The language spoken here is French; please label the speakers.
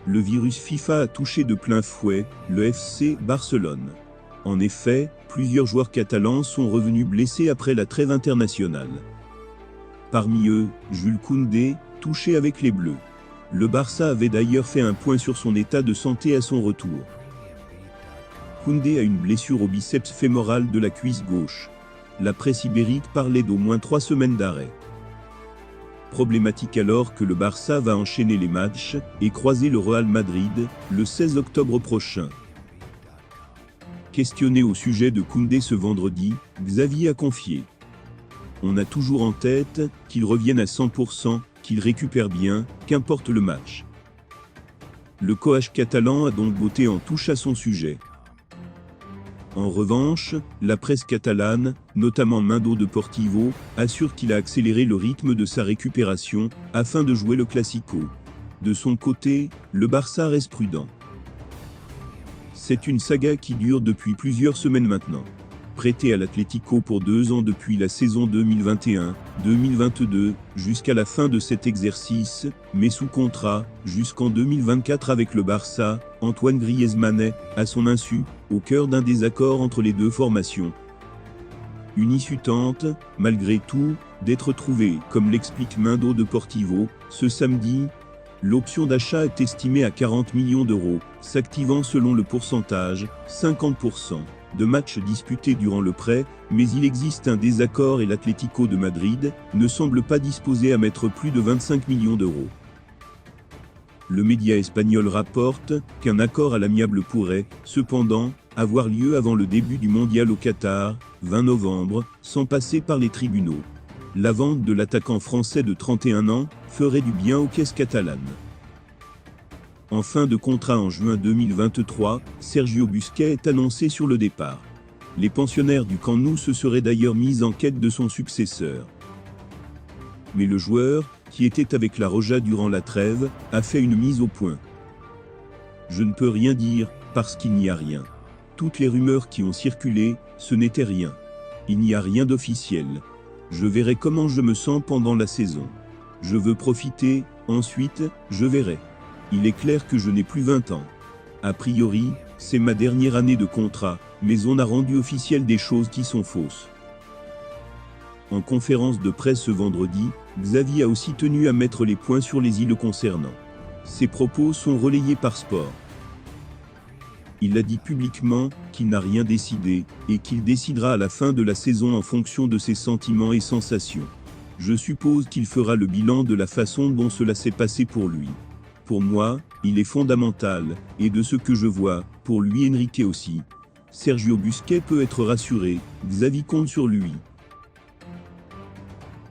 Speaker 1: le virus FIFA a touché de plein fouet le FC Barcelone. En effet, plusieurs joueurs catalans sont revenus blessés après la trêve internationale. Parmi eux, Jules Koundé, touché avec les Bleus. Le Barça avait d'ailleurs fait un point sur son état de santé à son retour. Koundé a une blessure au biceps fémoral de la cuisse gauche. La presse ibérique parlait d'au moins 3 semaines d'arrêt. Problématique alors que le Barça va enchaîner les matchs et croiser le Real Madrid le 16 octobre prochain. Questionné au sujet de Koundé ce vendredi, Xavi a confié: on a toujours en tête qu'il revienne à 100%, qu'il récupère bien, qu'importe le match. Le coach catalan a donc botté en touche à son sujet. En revanche, la presse catalane, notamment Mundo Deportivo, assure qu'il a accéléré le rythme de sa récupération afin de jouer le Classico. De son côté, le Barça reste prudent. C'est une saga qui dure depuis plusieurs semaines maintenant. Prêté à l'Atlético pour 2 ans depuis la saison 2021-2022 jusqu'à la fin de cet exercice, mais sous contrat jusqu'en 2024 avec le Barça, Antoine Griezmann est, à son insu, au cœur d'un désaccord entre les deux formations. Une issue tente, malgré tout, d'être trouvée, comme l'explique Mundo Deportivo, ce samedi. L'option d'achat est estimée à 40 millions d'euros, s'activant selon le pourcentage, 50%, de matchs disputés durant le prêt, mais il existe un désaccord et l'Atlético de Madrid ne semble pas disposé à mettre plus de 25 millions d'euros. Le média espagnol rapporte qu'un accord à l'amiable pourrait, cependant, avoir lieu avant le début du mondial au Qatar, 20 novembre, sans passer par les tribunaux. La vente de l'attaquant français de 31 ans ferait du bien aux caisses catalanes. En fin de contrat en juin 2023, Sergio Busquets est annoncé sur le départ. Les pensionnaires du Camp Nou se seraient d'ailleurs mis en quête de son successeur. Mais le joueur, qui était avec la Roja durant la trêve, a fait une mise au point. Je ne peux rien dire, parce qu'il n'y a rien. Toutes les rumeurs qui ont circulé, ce n'était rien. Il n'y a rien d'officiel. Je verrai comment je me sens pendant la saison. Je veux profiter, ensuite, je verrai. Il est clair que je n'ai plus 20 ans. A priori, c'est ma dernière année de contrat, mais on a rendu officiel des choses qui sont fausses. En conférence de presse ce vendredi, Xavi a aussi tenu à mettre les points sur les i le concernant. Ses propos sont relayés par Sport. Il a dit publiquement qu'il n'a rien décidé et qu'il décidera à la fin de la saison en fonction de ses sentiments et sensations. Je suppose qu'il fera le bilan de la façon dont cela s'est passé pour lui. Pour moi, il est fondamental, et de ce que je vois, pour lui Enrique aussi. Sergio Busquets peut être rassuré, Xavi compte sur lui.